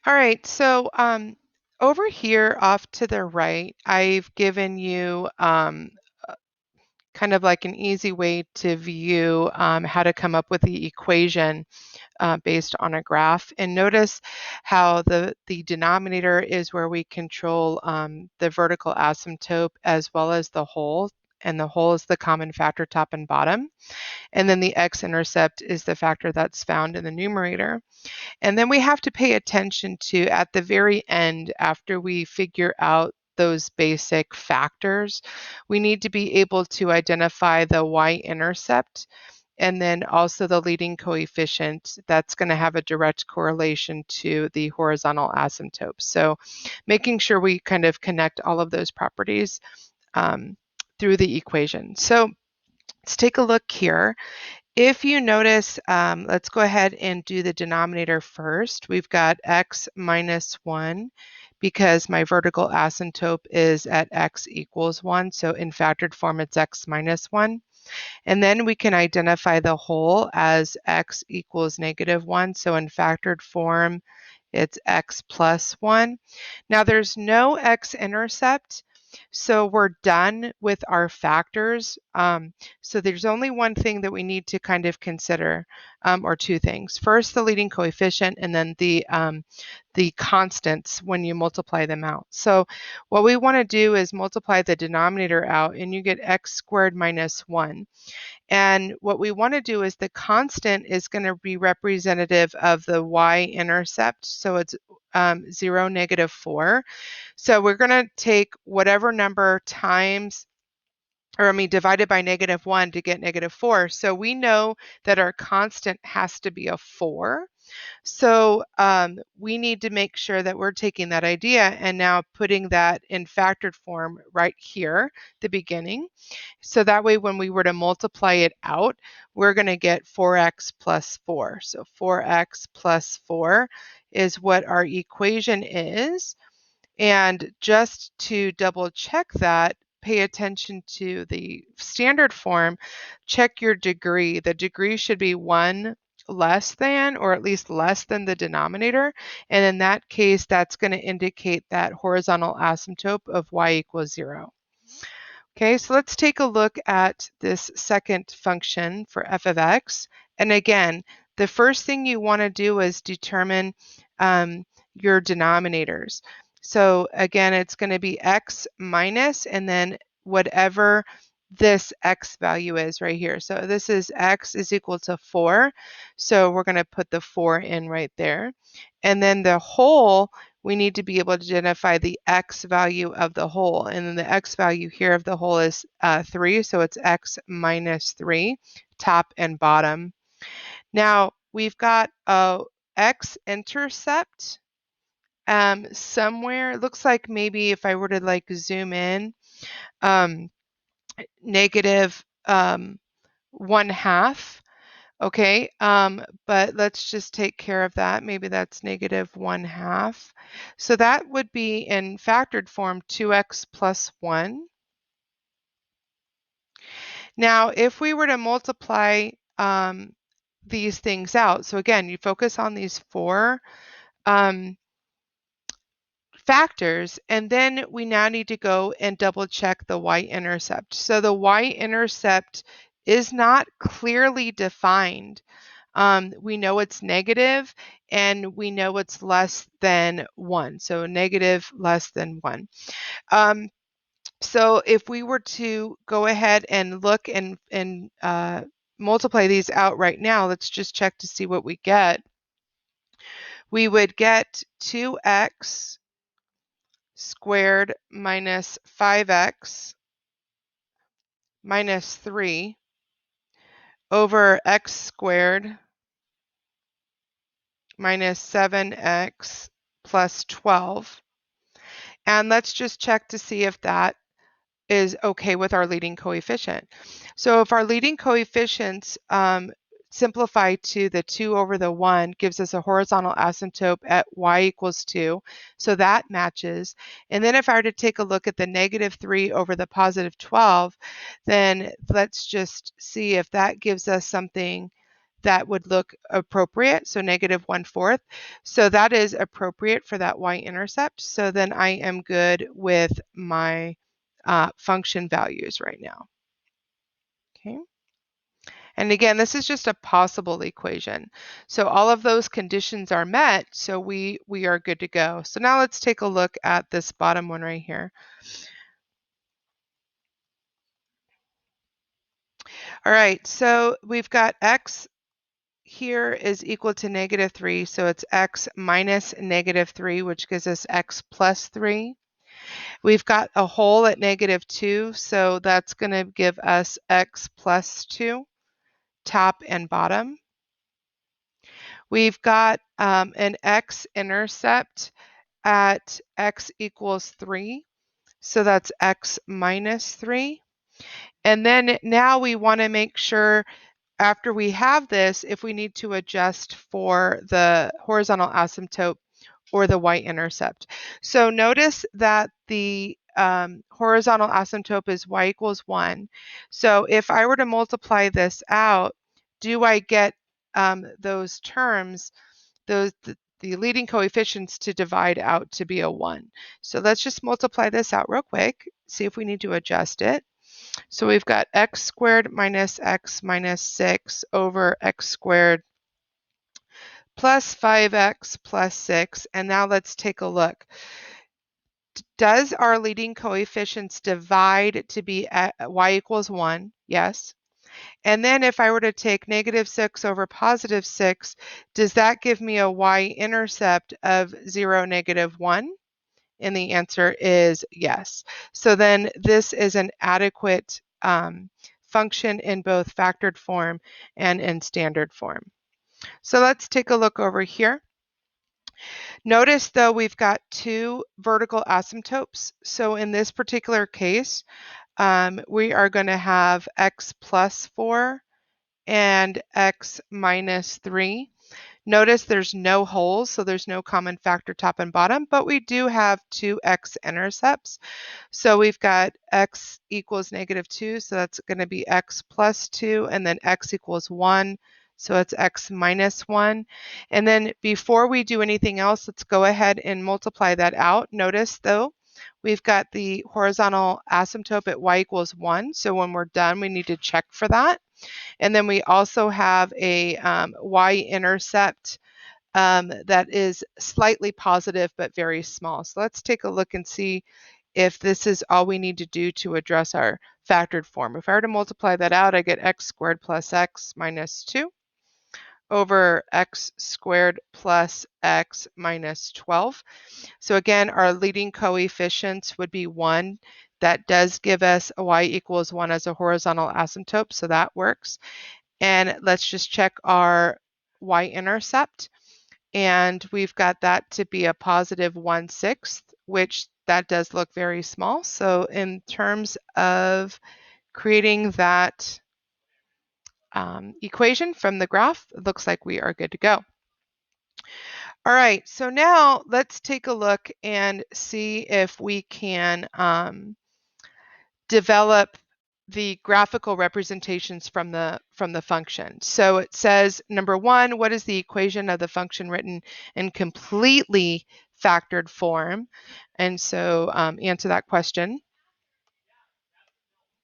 All right, so over here off to the right, I've given you kind of like an easy way to view how to come up with the equation based on a graph. And notice how the denominator is where we control the vertical asymptote as well as the whole. And the whole is the common factor top and bottom. And then the x-intercept is the factor that's found in the numerator. And then we have to pay attention to, at the very end, after we figure out those basic factors, we need to be able to identify the y-intercept and then also the leading coefficient that's going to have a direct correlation to the horizontal asymptote. So making sure we kind of connect all of those properties through the equation. So let's take a look here. If you notice, let's go ahead and do the denominator first. We've got x minus 1 because my vertical asymptote is at x equals 1. So in factored form, it's x minus 1. And then we can identify the whole as x equals negative 1. So in factored form, it's x plus 1. Now there's no x-intercept, so we're done with our factors. So there's only one thing that we need to kind of consider, or two things. First, the leading coefficient, and then the constants when you multiply them out. So what we want to do is multiply the denominator out, and you get x squared minus 1. And what we want to do is the constant is going to be representative of the y-intercept. So it's 0, negative 4. So we're going to take whatever number times, or I mean, divided by negative 1 to get negative 4. So we know that our constant has to be a 4. So we need to make sure that we're taking that idea and now putting that in factored form right here, the beginning. So that way, when we were to multiply it out, we're going to get 4x plus 4. So 4x plus 4 is what our equation is. And just to double check that, pay attention to the standard form, check your degree. The degree should be 1 less than, or at least less than the denominator. And in that case, that's going to indicate that horizontal asymptote of y equals 0. Okay, so let's take a look at this second function for f of x. And again, the first thing you want to do is determine your denominators. So again, it's going to be x minus and then whatever this x value is right here. So this is x is equal to 4. So we're going to put the 4 in right there. And then the whole, we need to be able to identify the x value of the whole. And then the x value here of the whole is 3. So it's x minus 3, top and bottom. Now we've got a x-intercept somewhere. It looks like maybe if I were to like zoom in, negative 1/2. Okay, but let's just take care of that. Maybe that's negative 1/2. So that would be in factored form 2x plus 1. Now, if we were to multiply these things out, so again, you focus on these four factors, and then we now need to go and double check the y-intercept. So the y-intercept is not clearly defined. We know it's negative and we know it's less than 1. So negative less than 1. So if we were to go ahead and look and multiply these out right now, let's just check to see what we get. We would get 2x squared minus 5x minus 3 over x squared minus 7x plus 12. And let's just check to see if that is okay with our leading coefficient. So if our leading coefficients simplify to the 2 over the 1 gives us a horizontal asymptote at y equals 2. So that matches. And then if I were to take a look at the negative 3 over the positive 12, then let's just see if that gives us something that would look appropriate, so -1/4. So that is appropriate for that y-intercept. So then I am good with my function values right now. Okay. And again, this is just a possible equation. So all of those conditions are met, so we are good to go. So now let's take a look at this bottom one right here. All right, so we've got x here is equal to -3, so it's x minus -3, which gives us x plus 3. We've got a hole at -2, so that's going to give us x plus 2, top and bottom. We've got an x-intercept at x equals 3, so that's x minus 3. And then now we want to make sure after we have this, if we need to adjust for the horizontal asymptote or the y-intercept. So notice that the horizontal asymptote is y equals 1. So if I were to multiply this out, do I get those terms, the leading coefficients to divide out to be a 1? So let's just multiply this out real quick, see if we need to adjust it. So we've got x squared minus x minus 6 over x squared plus 5x plus 6. And now let's take a look. Does our leading coefficients divide to be at y equals 1? Yes. And then if I were to take -6 over +6, does that give me a y-intercept of 0, -1? And the answer is yes. So then this is an adequate function in both factored form and in standard form. So let's take a look over here. Notice though we've got two vertical asymptotes. So in this particular case, we are going to have x plus 4 and x minus 3. Notice there's no holes, so there's no common factor top and bottom, but we do have two x-intercepts. So we've got x equals -2, so that's going to be x plus 2, and then x equals 1, so it's x minus 1. And then before we do anything else, let's go ahead and multiply that out. Notice though, we've got the horizontal asymptote at y equals 1, so when we're done, we need to check for that. And then we also have a y-intercept that is slightly positive but very small. So let's take a look and see if this is all we need to do to address our factored form. If I were to multiply that out, I get x squared plus x minus 2 over x squared plus x minus 12. So again, our leading coefficients would be 1. That does give us a y equals 1 as a horizontal asymptote, so that works. And let's just check our y-intercept. And we've got that to be a positive 1/6, which that does look very small. So in terms of creating that equation from the graph, it looks like we are good to go. All right, so now let's take a look and see if we can develop the graphical representations from the function. So it says, number one, what is the equation of the function written in completely factored form? And so answer that question.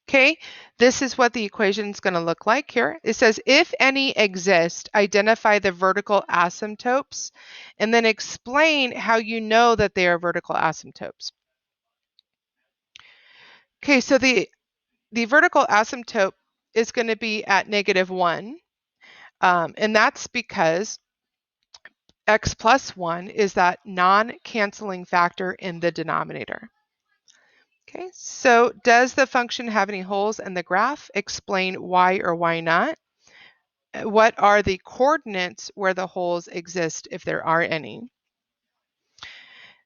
Okay, this is what the equation is going to look like here. It says, if any exist, identify the vertical asymptotes, and then explain how you know that they are vertical asymptotes. Okay, so the vertical asymptote is going to be at -1, and that's because x plus 1 is that non-canceling factor in the denominator. Okay, so does the function have any holes in the graph? Explain why or why not. What are the coordinates where the holes exist, if there are any?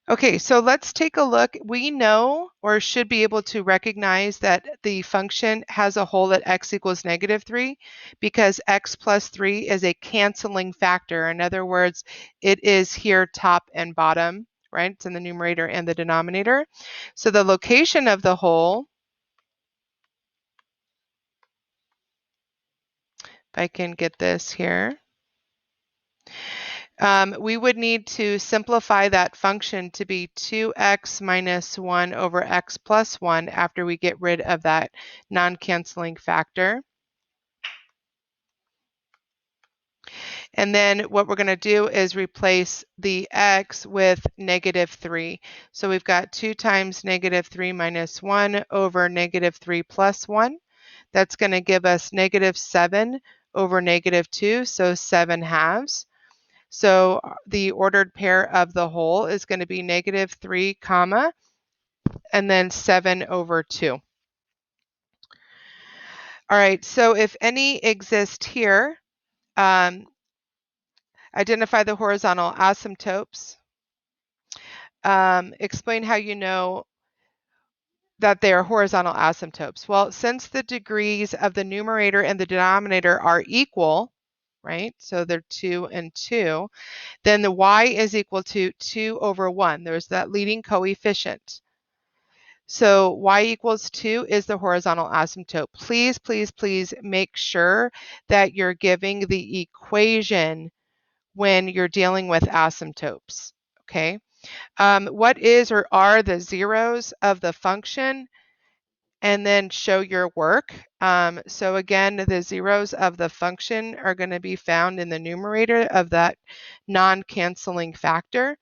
Okay, so let's take a look. We know, or should be able to recognize, that the function has a hole at x equals -3 because x plus 3 is a canceling factor. In other words, it is here top and bottom, right? It's in the numerator and the denominator. So the location of the hole If I can get this here. We would need to simplify that function to be 2x minus 1 over x plus 1 after we get rid of that non-canceling factor. And then what we're going to do is replace the x with -3. So we've got 2 times -3 minus 1 over -3 plus 1. That's going to give us -7 over -2, so 7/2. So the ordered pair of the whole is going to be -3 comma and then 7 over 2. All right, so if any exist here, identify the horizontal asymptotes. Explain how you know that they are horizontal asymptotes. Well, since the degrees of the numerator and the denominator are equal, right? So they're 2 and 2, then the y is equal to 2 over 1. There's that leading coefficient. So y equals 2 is the horizontal asymptote. Please, please, please make sure that you're giving the equation when you're dealing with asymptotes, okay? What is or are the zeros of the function? And then show your work. So again, the zeros of the function are going to be found in the numerator of that non-canceling factor.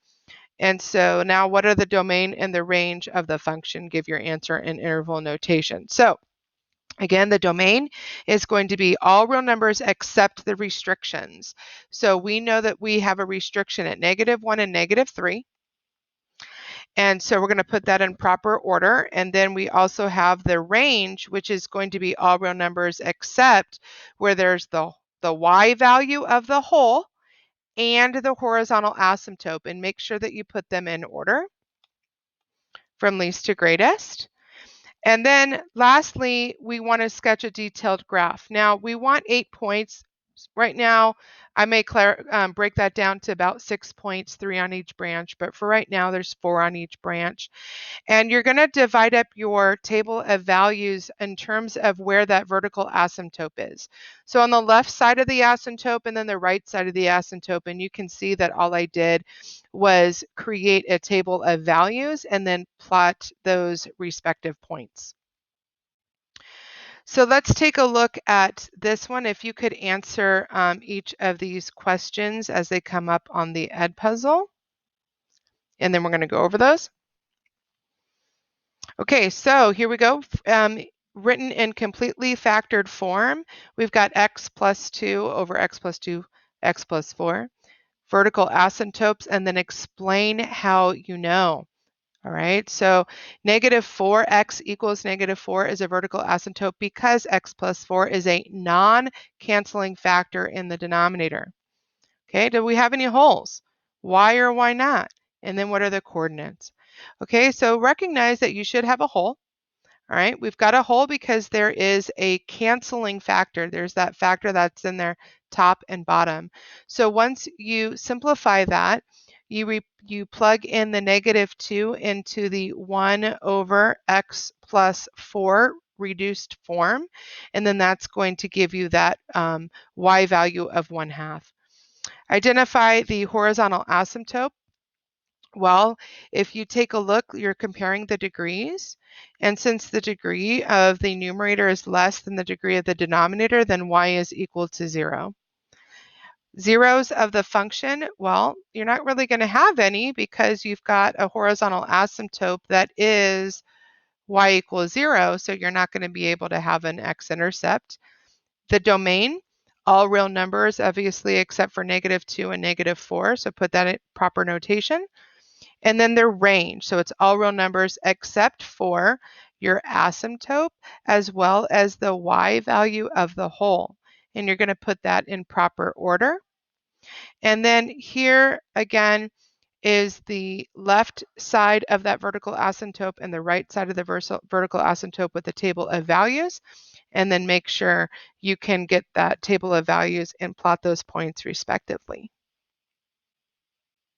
And so now what are the domain and the range of the function? Give your answer in interval notation. So again, the domain is going to be all real numbers except the restrictions. So we know that we have a restriction at -1 and -3. And so we're going to put that in proper order. And then we also have the range, which is going to be all real numbers except where there's the y value of the whole and the horizontal asymptote, and make sure that you put them in order from least to greatest. And then lastly, we want to sketch a detailed graph. Now we want 8 points. Right now, I may break that down to about 6 points, 3 on each branch, but for right now, there's 4 on each branch. And you're going to divide up your table of values in terms of where that vertical asymptote is. So on the left side of the asymptote and then the right side of the asymptote, and you can see that all I did was create a table of values and then plot those respective points. So let's take a look at this one. If you could answer each of these questions as they come up on the Edpuzzle, and then we're going to go over those. Okay, so here we go. Written in completely factored form, we've got x plus 2 over x plus 2, x plus 4, vertical asymptotes, and then explain how you know. All right, so -4x equals -4 is a vertical asymptote because x plus 4 is a non-canceling factor in the denominator. Okay, do we have any holes? Why or why not? And then what are the coordinates? Okay, so recognize that you should have a hole. All right, we've got a hole because there is a canceling factor. There's that factor that's in there, top and bottom. So once you simplify that, you plug in the -2 into the 1 over x plus 4 reduced form, and then that's going to give you that y value of 1/2. Identify the horizontal asymptote. Well, if you take a look, you're comparing the degrees. And since the degree of the numerator is less than the degree of the denominator, then y is equal to 0. Zeros of the function, well, you're not really going to have any because you've got a horizontal asymptote that is y equals 0, so you're not going to be able to have an x-intercept. The domain, all real numbers, obviously, except for -2 and -4, so put that in proper notation. And then their range. So it's all real numbers except for your asymptote as well as the y value of the whole. And you're going to put that in proper order. And then here again is the left side of that vertical asymptote and the right side of the vertical asymptote with the table of values. And then make sure you can get that table of values and plot those points respectively.